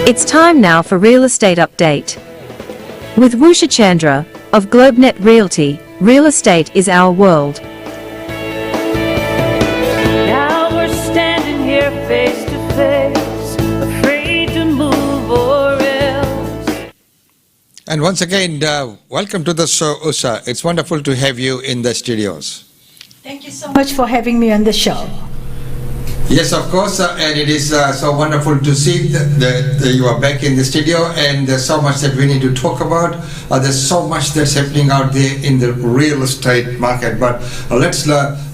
It's time now for real estate update. With Usha Chandra of Globenet Realty, real estate is our world. Now we're standing here face to face, afraid to move or else. And once again, welcome to the show, Usha. It's wonderful to have you in the studios. Thank you so much for having me on the show. Yes, of course, and it is so wonderful to see that you are back in the studio, and there's so much that we need to talk about. There's so much that's happening out there in the real estate market, but let's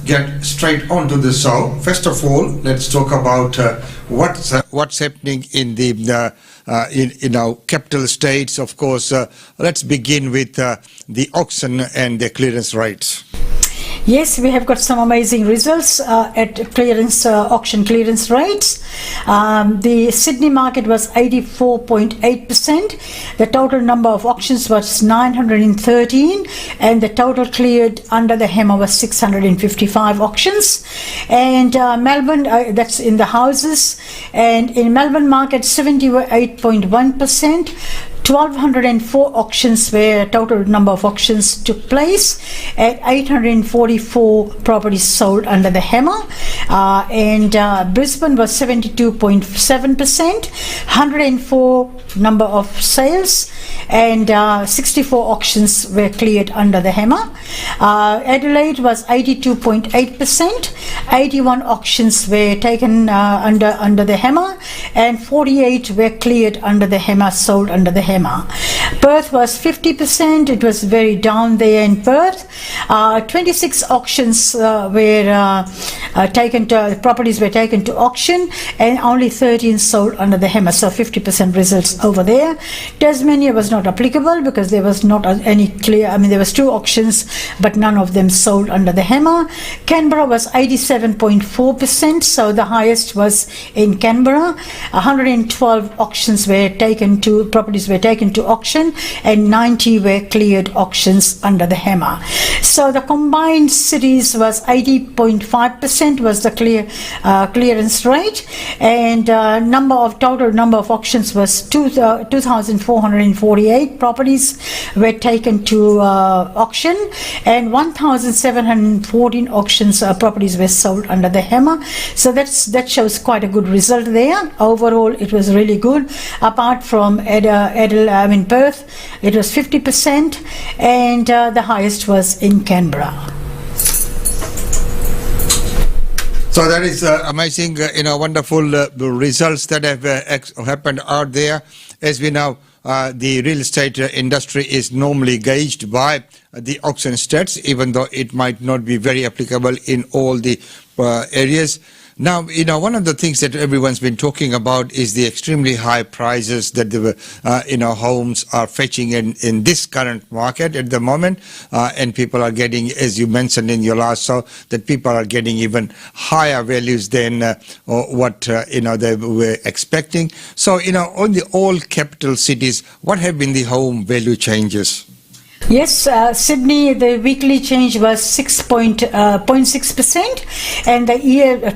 get straight on to the show. First of all, let's talk about what's happening in the in our capital states. Of course, let's begin with the auction and the clearance rates. Yes, we have got some amazing results at auction clearance rates. The Sydney market was 84.8%. The total number of auctions was 913, and the total cleared under the hammer was 655 auctions. And Melbourne, that's in the houses, and in Melbourne market 78.1%. 1,204 auctions where total number of auctions took place, and 844 properties sold under the hammer. And Brisbane was 72.7%, 104 number of sales, and 64 auctions were cleared under the hammer. Adelaide was 82.8%, 81 auctions were taken under the hammer, and 48 were cleared under the hammer, sold under the hammer. Perth was 50%. It was very down there in Perth. 26 auctions properties were taken to auction, and only 13 sold under the hammer, so 50% results over there. Tasmania was not applicable because there was not any clear, there was 2 auctions, but none of them sold under the hammer. Canberra was 87.4%, so the highest was in Canberra. 112 auctions were taken to, properties were taken to auction, and 90 were cleared auctions under the hammer. So the combined cities was 80.5% was the clearance rate, and total number of auctions was 2,448 properties were taken to auction, and 1,714 auctions properties were sold under the hammer. So that shows quite a good result there. Overall, it was really good. Apart from Perth, it was 50%, and the highest was in Canberra. So that is amazing, wonderful results that have happened out there. As we know, the real estate industry is normally gauged by the auction stats, even though it might not be very applicable in all the areas. Now, one of the things that everyone's been talking about is the extremely high prices that the homes are fetching in this current market at the moment, and people are getting, as you mentioned in your last show, that people are getting even higher values than what they were expecting. So, on the all capital cities, what have been the home value changes? Yes, Sydney, the weekly change was 6.6%, and the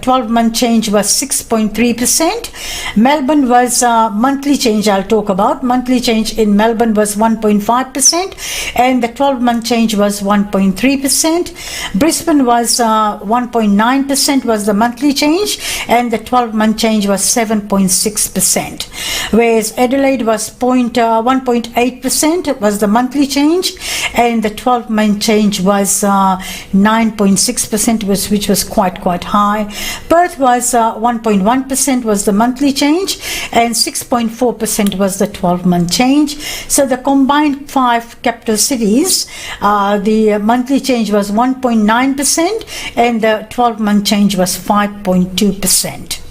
12-month change was 6.3%. Melbourne was monthly change, I'll talk about. Monthly change in Melbourne was 1.5%, and the 12-month change was 1.3%. Brisbane was 1.9% was the monthly change, and the 12-month change was 7.6%. Whereas Adelaide was 1.8% was the monthly change, and the 12-month change was 9.6%, which was quite high. Perth was 1.1% was the monthly change, and 6.4% was the 12-month change. So the combined 5 capital cities, the monthly change was 1.9%, and the 12-month change was 5.2%.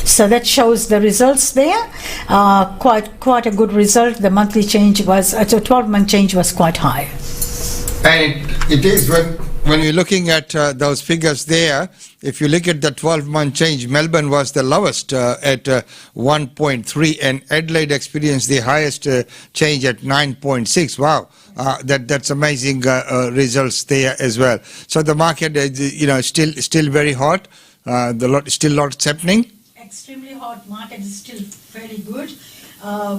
So that shows the results there. Quite a good result. The monthly change was, the 12-month change was quite high. And it is when you're looking at those figures there, if you look at the 12-month change, Melbourne was the lowest at 1.3, and Adelaide experienced the highest change at 9.6. Wow. That's amazing results there as well. So the market is still very hot. Still lots happening. Extremely hot market is still fairly good.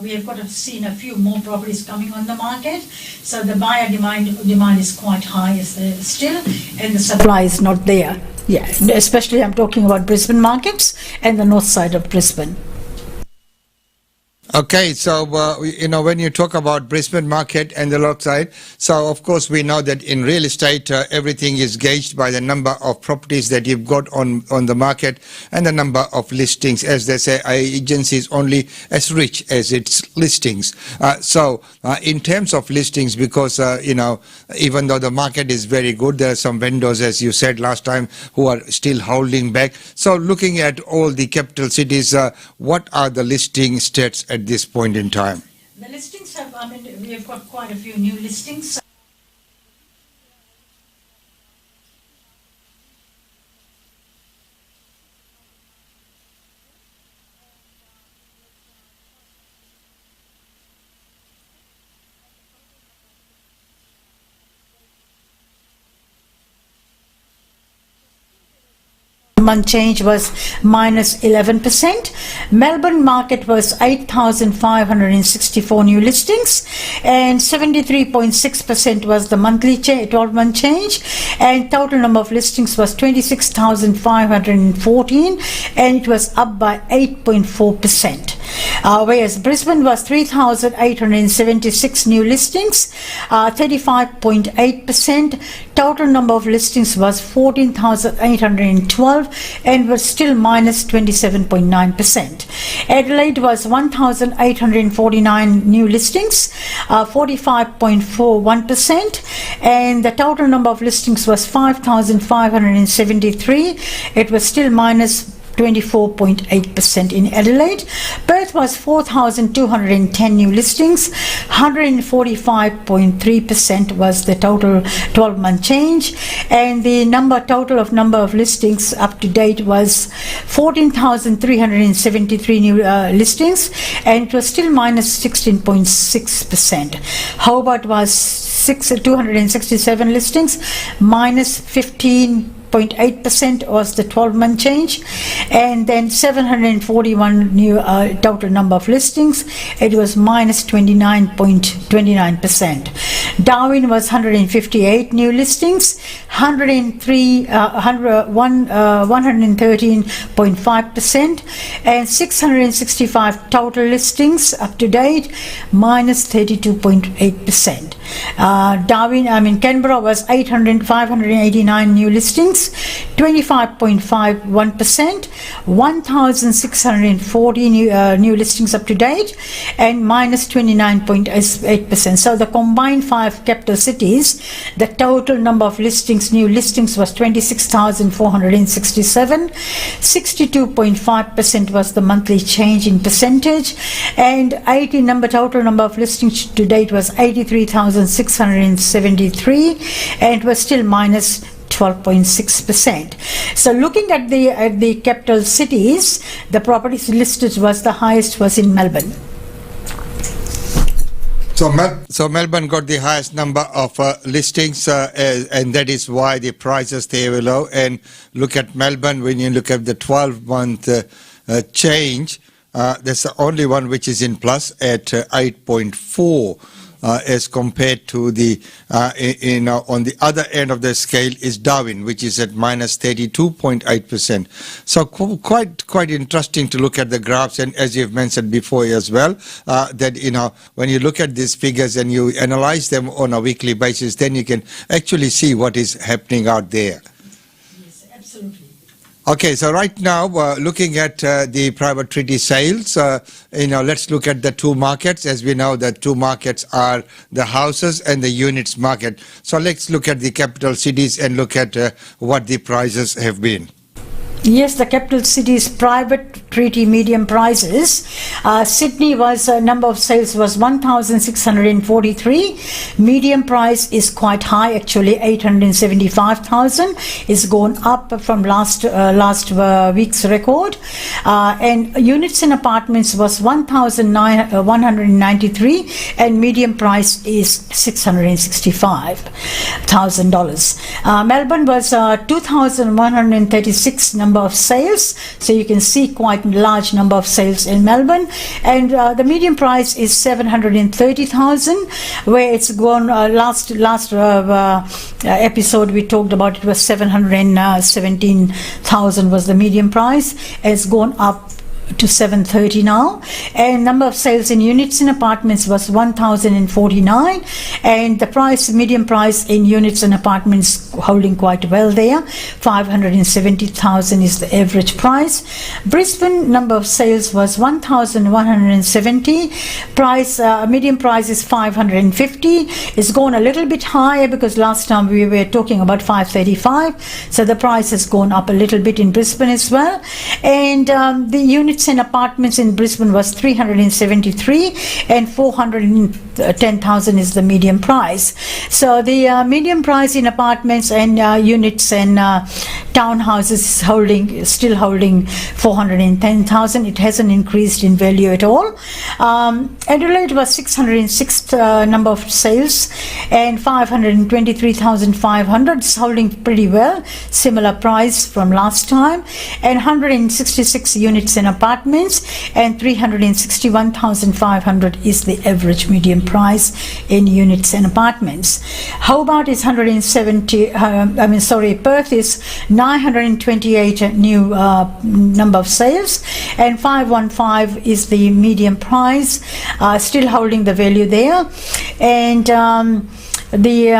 we have got to seen a few more properties coming on the market. So the buyer demand is quite high still, and the supply is not there. Yeah, especially I'm talking about Brisbane markets and the north side of Brisbane. Okay, so when you talk about Brisbane market and the north side, so of course we know that in real estate everything is gauged by the number of properties that you've got on the market and the number of listings. As they say, an agency is only as rich as its listings. So in terms of listings, because even though the market is very good, there are some vendors, as you said last time, who are still holding back. So looking at all the capital cities, what are the listing stats at this point in time? The listings have, we have got quite a few new listings. Month change was minus 11%. Melbourne market was 8,564 new listings, and 73.6% was the monthly 12-month change, and total number of listings was 26,514, and it was up by 8.4%. Whereas Brisbane was 3,876 new listings, 35.8%. Total number of listings was 14,812, and was still minus 27.9%. Adelaide was 1,849 new listings, 45.41%, and the total number of listings was 5,573. It was still minus 24.8% in Adelaide. Perth was 4,210 new listings, 145.3% was the total 12-month change, and the total number of listings up to date was 14,373 new listings, and it was still minus 16.6%. Hobart was 267 listings, minus 15.8% was the 12-month change, and then 741 new total number of listings. It was minus 29.29%. Darwin was 158 new listings, 113.5%, and 665 total listings up to date, minus 32.8%. Canberra was 589 new listings, 25.51%, 1,640 new listings up to date, and minus 29.8%. So the combined 5 capital cities, the total number of new listings was 26,467, 62.5% was the monthly change in percentage, and total number of listings to date was 83,673, and it was still minus 12.6%. So looking at the capital cities, the properties listed was the highest was in Melbourne. So Melbourne got the highest number of listings, and that is why the prices stay very low. And look at Melbourne, when you look at the 12-month change, there's the only one which is in plus at 8.4. As compared to the, on the other end of the scale is Darwin, which is at minus 32.8%. So quite interesting to look at the graphs, and as you've mentioned before as well, that when you look at these figures and you analyze them on a weekly basis, then you can actually see what is happening out there. Yes, absolutely. Okay, so right now, looking at the private treaty sales, let's look at the two markets. As we know, the two markets are the houses and the units market. So let's look at the capital cities and look at what the prices have been. Yes, the capital cities private treaty medium prices. Sydney was number of sales was 1,643. Medium price is quite high, actually 875,000. It's gone up from last week's record. And units in apartments was 1,193, and medium price is $665,000. Melbourne was 2,136 number of sales, so you can see quite quite large number of sales in Melbourne, and the median price is 730,000, where it's gone. Last episode we talked about it was 717,000 was the median price. It's gone up to 730 now, and number of sales in units in apartments was 1,049, and the median price in units and apartments holding quite well there. 570,000 is the average price. Brisbane number of sales was 1,170. Median price is 550. It's gone a little bit higher because last time we were talking about 535, so the price has gone up a little bit in Brisbane as well. And the units and apartments in Brisbane was 373, and 410,000 is the median price. So the median price in apartments and units and townhouses is still holding 410,000. It hasn't increased in value at all. Adelaide was 606 number of sales and 523,500. It's holding pretty well, similar price from last time, and 166 units in apartments and 361,500 is the average median price in units and apartments. Hobart is 170, Perth is 928 new number of sales, and 515 is the median price, still holding the value there. And the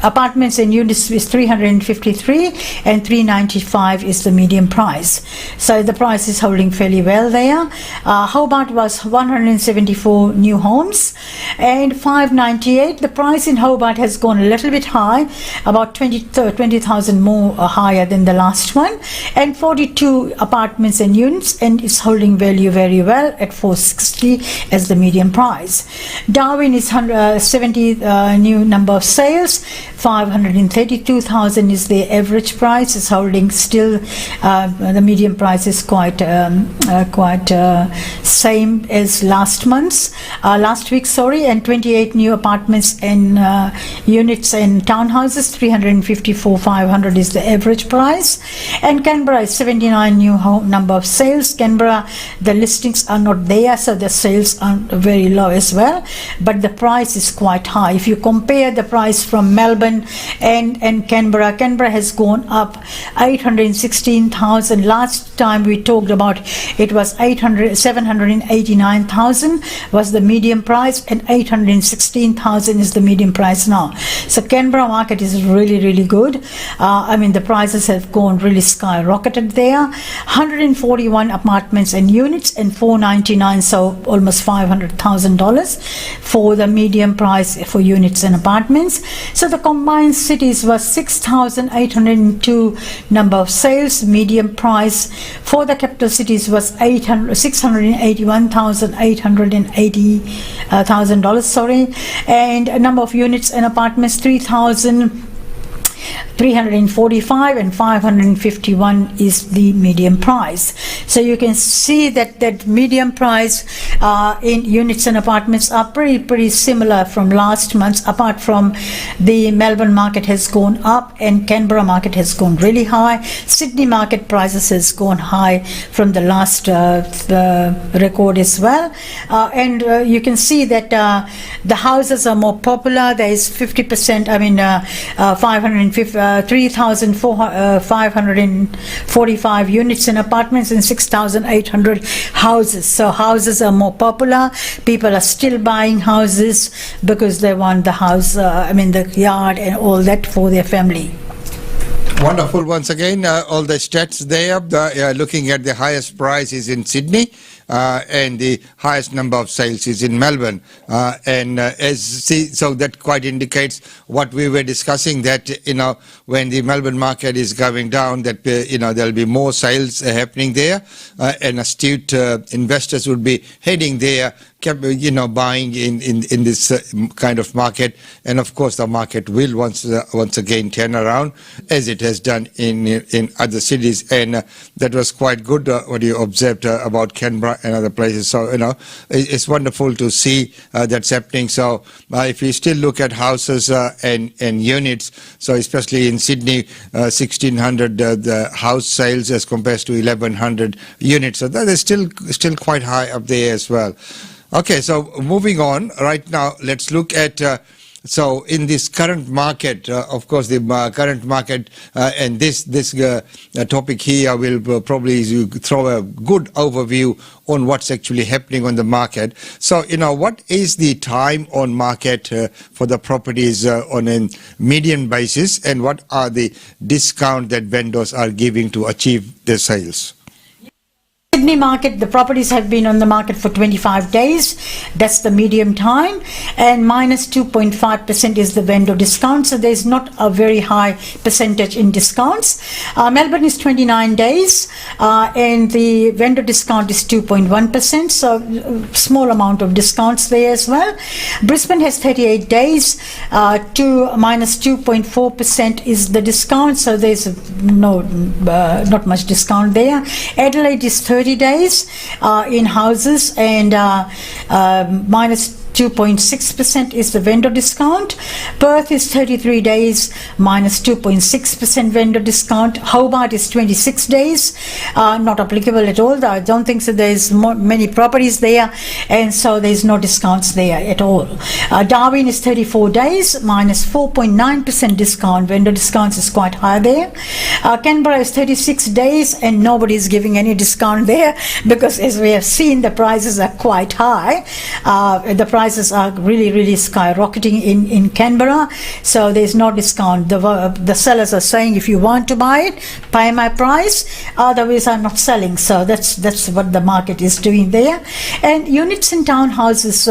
apartments and units is 353, and 395 is the median price. So the price is holding fairly well there. Hobart was 174 new homes and 598. The price in Hobart has gone a little bit high, about 20,000 more higher than the last one, and 42 apartments and units, and it's holding value very well at 460 as the median price. Darwin is 70 new number of sales, 532,000 is the average price. It's holding still. The median price is quite same as last week, and 28 new apartments and units and townhouses, 354,500 is the average price. And Canberra is 79 new number of sales. Canberra, the listings are not there, so the sales are very low as well, but the price is quite high. If you compare the price from Melbourne and Canberra has gone up 816,000. Last time we talked about it was 789,000 was the median price, and 816,000 is the median price now. So Canberra market is really, really good. The prices have gone really skyrocketed there. 141 apartments and units and 499, so almost $500,000 for the median price for units and apartments. So the combined cities was 6,802 number of sales. Median price for the capital cities was $681,880,000, and a number of units and apartments 3,345, and 551 is the median price. So you can see that median price in units and apartments are pretty similar from last month, apart from the Melbourne market has gone up and Canberra market has gone really high. Sydney market prices has gone high from the last record as well. And you can see that the houses are more popular. There is 50%, 3,545 units in apartments and 6,800 houses. So houses are more popular. People are still buying houses because they want the house, the yard and all that for their family. Wonderful. Once again, all the stats there, looking at the highest prices in Sydney, and the highest number of sales is in Melbourne. So that quite indicates what we were discussing, that, when the Melbourne market is going down, that, there'll be more sales happening there, and astute investors would be heading there, kept, buying in this kind of market, and of course the market will once again turn around, as it has done in other cities, and that was quite good what you observed about Canberra and other places. So it's wonderful to see that's happening. So if you still look at houses and units, so especially in Sydney, 1,600 the house sales as compared to 1,100 units, so that is still quite high up there as well. Okay, so moving on, right now let's look at so in this current market, of course the current market, and this topic here will probably throw a good overview on what's actually happening on the market. So what is the time on market for the properties on a median basis, and what are the discount that vendors are giving to achieve their sales? Sydney market, the properties have been on the market for 25 days. That's the medium time, and minus 2.5% is the vendor discount. So there's not a very high percentage in discounts. Melbourne is 29 days, and the vendor discount is 2.1%. So small amount of discounts there as well. Brisbane has 38 days. To minus 2.4% is the discount. So there's not much discount there. Adelaide is 30 days in houses, and minus 2.6% is the vendor discount. Perth is 33 days, minus 2.6% vendor discount. Hobart is 26 days, not applicable at all. I don't think so. There's many properties there, and so there's no discounts there at all. Darwin is 34 days, minus 4.9% discount. Vendor discounts is quite high there. Canberra is 36 days, and nobody is giving any discount there, because as we have seen, the prices are quite high. The prices are really skyrocketing in Canberra, so there's no discount. The sellers are saying, if you want to buy it, pay my price, otherwise I'm not selling. So that's what the market is doing there. And units in townhouses,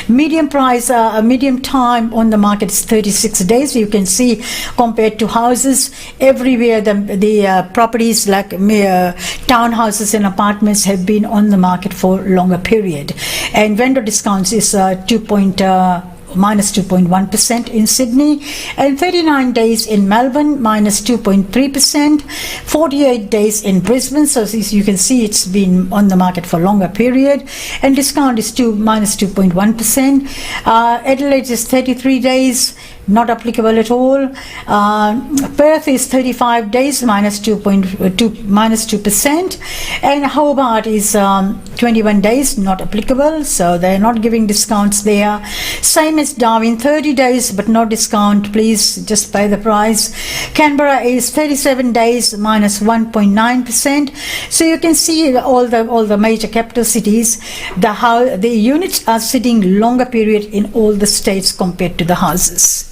medium price, medium time on the market is 36 days. You can see, compared to houses, everywhere the properties like townhouses and apartments have been on the market for longer period. And vendor discounts is minus 2.1% in Sydney, and 39 days in Melbourne, minus 2.3%, 48 days in Brisbane. So as you can see, it's been on the market for longer period, and discount is minus 2.1%. Adelaide is 33 days, not applicable at all. Perth is 35 days, minus 2%, and Hobart is 21 days, not applicable, so they're not giving discounts there. Same as Darwin, 30 days, but no discount, please just pay the price. Canberra is 37 days, minus 1.9%. So you can see all the major capital cities, the units are sitting longer period in all the states compared to the houses.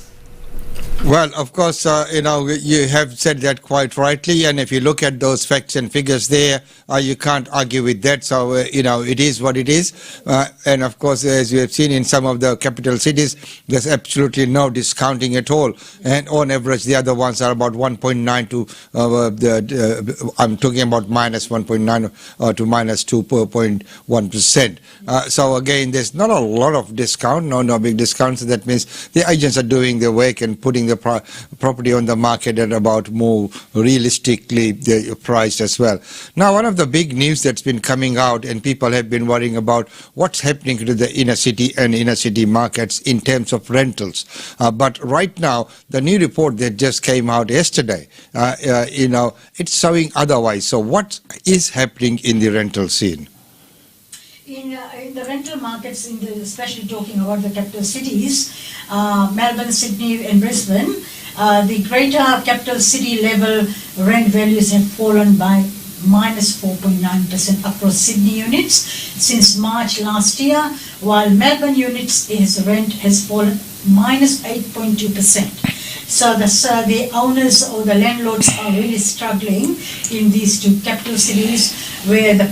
Well, of course, you have said that quite rightly, and if you look at those facts and figures there, you can't argue with that. So, it is what it is. And of course, as you have seen in some of the capital cities, there's absolutely no discounting at all. And on average, the other ones are about 1.9 to, I'm talking about minus 1.9 to minus 2.1%. So again, there's not a lot of discount, no big discounts. That means the agents are doing their work and putting the property on the market at about more realistically priced as well. Now, one of the big news that's been coming out, and people have been worrying about what's happening to the inner city and inner city markets in terms of rentals. But right now, the new report that just came out yesterday, it's showing otherwise. So what is happening in the rental scene? In the rental markets, especially talking about the capital cities, Melbourne, Sydney and Brisbane, the greater capital city level rent values have fallen by minus 4.9% across Sydney units since March last year, while Melbourne units rent has fallen minus 8.2%. So the owners or the landlords are really struggling in these two capital cities, where the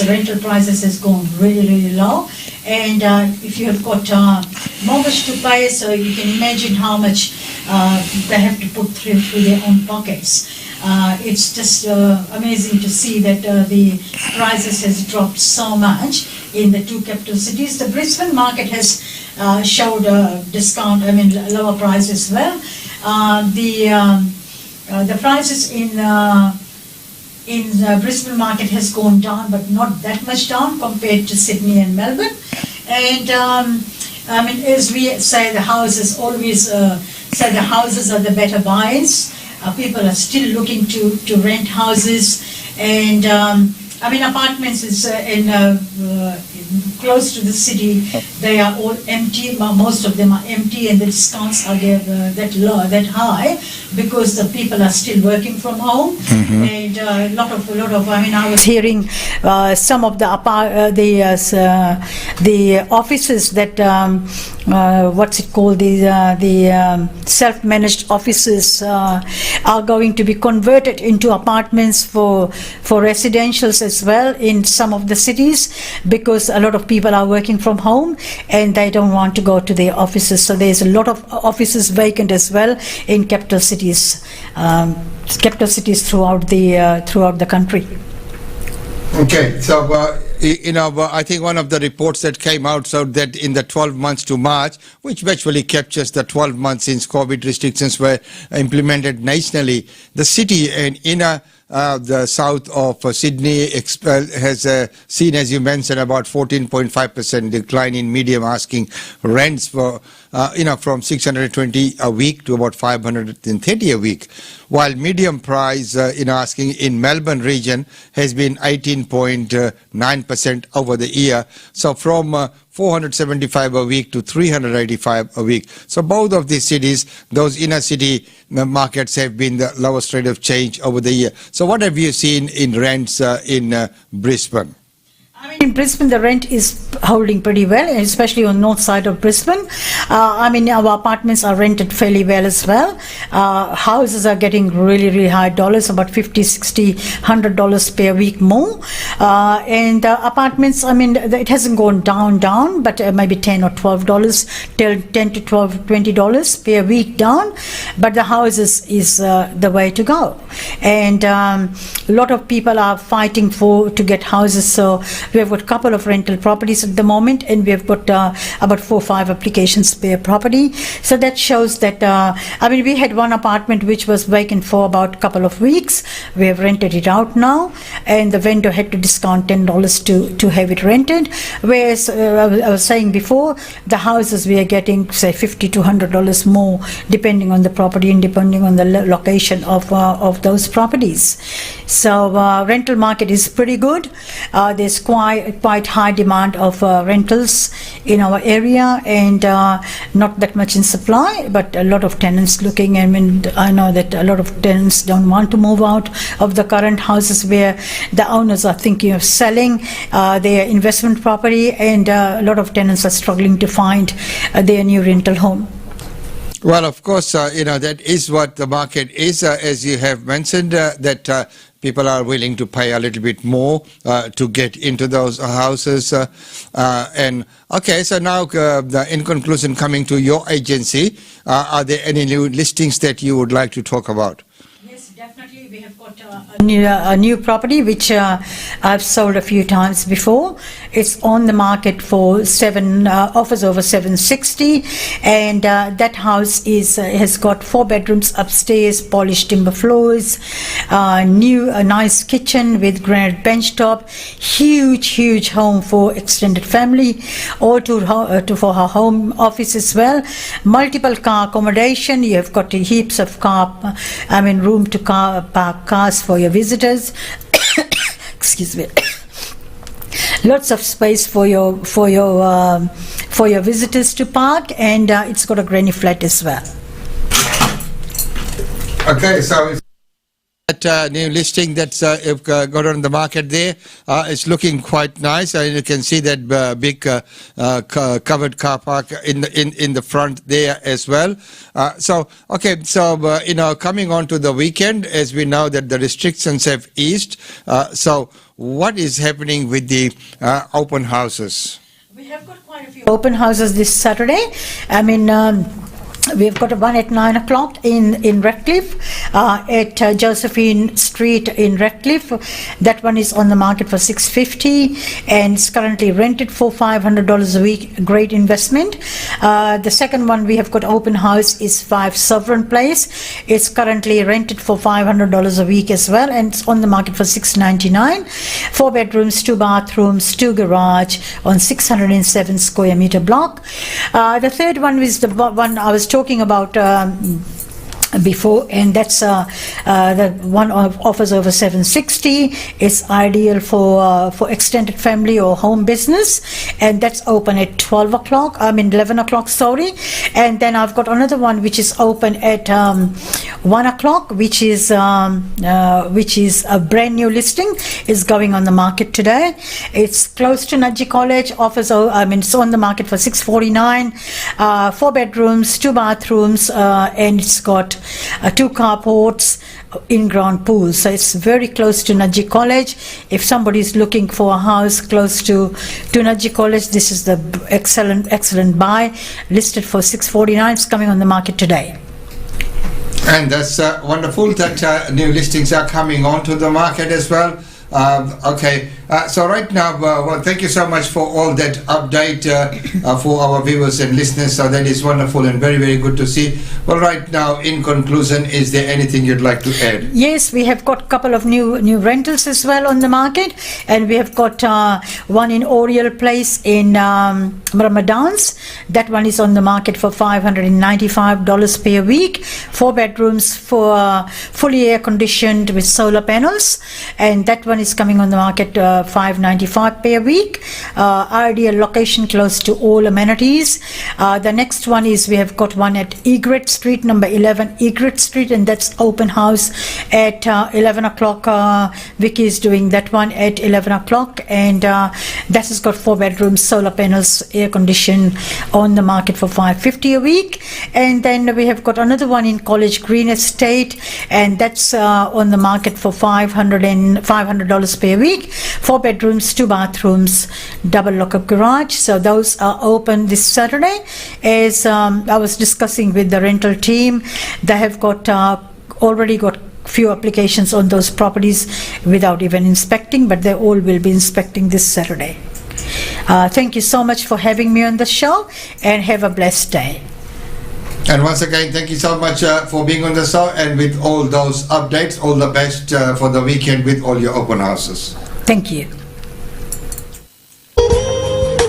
rental prices has gone really low. And if you have got mortgage to pay, so you can imagine how much they have to put through their own pockets. It's just amazing to see that the prices has dropped so much, in the two capital cities. The Brisbane market has showed a discount, lower price as well. The prices in the Brisbane market has gone down, but not that much down compared to Sydney and Melbourne. And as we say, the houses always say the houses are the better buyers. People are still looking to rent houses, and apartments is close to the city. They are all empty. Most of them are empty, and the discounts are that high because the people are still working from home. Mm-hmm. And a lot of. I was hearing some of the offices that what's it called, the self-managed offices are going to be converted into apartments for residentials as well in some of the cities, because a lot of people are working from home and they don't want to go to their offices. So there's a lot of offices vacant as well in capital cities throughout the country. Okay, so I think one of the reports that came out showed that in the 12 months to March, which virtually captures the 12 months since COVID restrictions were implemented nationally, the city and inner the south of Sydney has seen, as you mentioned, about 14.5% decline in medium asking rents for from 620 a week to about 530 a week, while medium price asking in Melbourne region has been 18.9% over the year. So from 475 a week to 385 a week. So both of these cities, those inner city markets, have been the lowest rate of change over the year. So what have you seen in rents in Brisbane? In Brisbane, the rent is holding pretty well, especially on north side of Brisbane. Our apartments are rented fairly well as well. Houses are getting really, really high dollars, about $50, $60, $100 per week more. And apartments, it hasn't gone down, but maybe $10 or $12, $10 to $12, $20 per week down. But the houses is the way to go. And a lot of people are fighting to get houses. So we have got a couple of rental properties at the moment, and we have got about 4 or 5 applications per property. So that shows that, we had one apartment which was vacant for about a couple of weeks. We have rented it out now, and the vendor had to discount $10 to have it rented. Whereas, I was saying before, the houses we are getting, say, $50 to $100 more, depending on the property and depending on the location of those properties. So rental market is pretty good. There's quite high demand of rentals in our area, and not that much in supply, but a lot of tenants looking. I know that a lot of tenants don't want to move out of the current houses where the owners are thinking of selling their investment property, and a lot of tenants are struggling to find their new rental home. Well, of course, that is what the market is, as you have mentioned, that people are willing to pay a little bit more to get into those houses. And okay, so now in conclusion, coming to your agency, are there any new listings that you would like to talk about? Yes, definitely. We have got a new property which I've sold a few times before. It's on the market for offers over $760, and that house has got 4 bedrooms upstairs, polished timber floors, a nice kitchen with granite bench top, huge home for extended family, or for her home office as well. Multiple car accommodation. You have got heaps of room to park cars for your visitors. Excuse me. Lots of space for your visitors to park, and it's got a granny flat as well. Okay, so that new listing that's got on the market there, it's looking quite nice. You can see that big covered car park in the front there as well. Coming on to the weekend, as we know that the restrictions have eased, so what is happening with the open houses? We have got quite a few open houses this Saturday. We've got one at 9 o'clock in Redcliffe, at Josephine Street in Redcliffe. That one is on the market for $650 and it's currently rented for $500 a week. Great investment. The second one we have got open house is 5 Sovereign Place. It's currently rented for $500 a week as well, and it's on the market for $699. 4 bedrooms, 2 bathrooms, 2 garage on 607 square meter block. The third one is the one I was talking about before, and that's the one offers over 760. It's ideal for extended family or home business, and that's open at 11 o'clock, sorry. And then I've got another one which is open at 1 o'clock, which is a brand new listing, is going on the market today. It's close to Naji College, offers it's on the market for $649. 4 bedrooms, 2 bathrooms, and it's got 2 carports, in-ground pool. So it's very close to Naji College. If somebody is looking for a house close to Naji College, this is the excellent buy. Listed for $649. It's coming on the market today. And that's wonderful that new listings are coming onto the market as well. Okay, so right now, well, thank you so much for all that update for our viewers and listeners. So that is wonderful and very, very good to see. Well, right now, in conclusion, is there anything you'd like to add? Yes, we have got a couple of new rentals as well on the market, and we have got one in ReaL Place in Ramadans. That one is on the market for $595 per week. 4 bedrooms, for fully air conditioned with solar panels, and that one is coming on the market $595 per week. Ideal location, close to all amenities. The next one is we have got one at Egret Street, number 11 Egret Street, and that's open house at 11 o'clock. Vicky is doing that one at 11 o'clock, and that has got 4 bedrooms, solar panels, air condition, on the market for $550 a week. And then we have got another one in College Green Estate, and that's on the market for $500 per week. 4 bedrooms, 2 bathrooms, double lock-up garage. So those are open this Saturday. As I was discussing with the rental team, they have got already got few applications on those properties without even inspecting, but they all will be inspecting this Saturday. Thank you so much for having me on the show, and have a blessed day. And once again, thank you so much for being on the show, and with all those updates, all the best for the weekend with all your open houses. Thank you.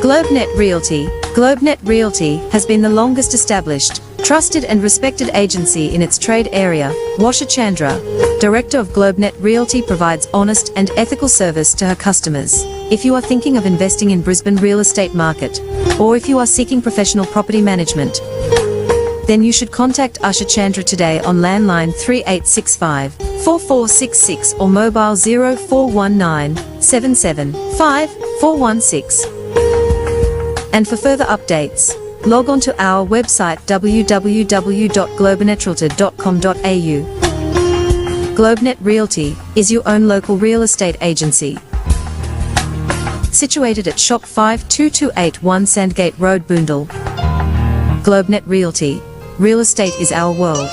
Globenet Realty. Globenet Realty has been the longest established, trusted and respected agency in its trade area. Usha Chandra, Director of Globenet Realty, provides honest and ethical service to her customers. If you are thinking of investing in Brisbane real estate market, or if you are seeking professional property management, then you should contact Usha Chandra today on landline 3865 4466 or mobile 0419 775 416. And for further updates, log on to our website www.globenetralty.com.au. Globenet Realty is your own local real estate agency. Situated at Shop 52281 Sandgate Road, Boondall. Globenet Realty. Real estate is our world.